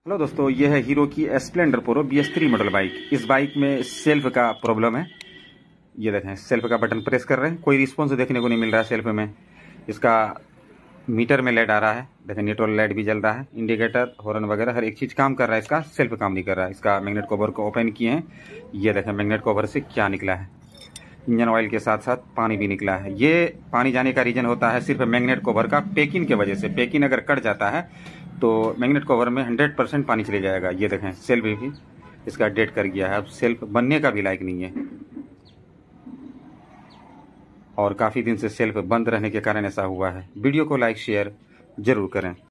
Hello दोस्तों, ये है हीरो की Splendor pro BS3 model bike. इस बाइक में सेल्फ का प्रॉब्लम है। ये देखें, सेल्फ का बटन प्रेस कर रहे हैं, कोई रिस्पॉन्स देखने को नहीं मिल रहा है सेल्फ में। इसका मीटर में लाइट आ रहा है, देखें न्यूट्रल लाइट भी जल रहा है, इंडिकेटर हॉर्न वगैरह हर एक चीज़ काम कर रहा है। इसका सेल्फ काम नहीं कर रहा है। इसका मैग्नेट कवर को ओपन किए हैं, ये देखें मैग्नेट कवर से क्या निकला है। इंजन ऑयल के साथ साथ पानी भी निकला है। ये पानी जाने का रीजन होता है सिर्फ मैग्नेट कवर का पेकिंग के वजह से। पेकिंग अगर कट जाता है तो मैग्नेट कवर में 100% पानी चले जाएगा। ये देखें सेल्फ भी इसका डेड कर गया है, अब सेल्फ बनने का भी लायक नहीं है और काफ़ी दिन से सेल्फ बंद रहने के कारण ऐसा हुआ है। वीडियो को लाइक शेयर जरूर करें।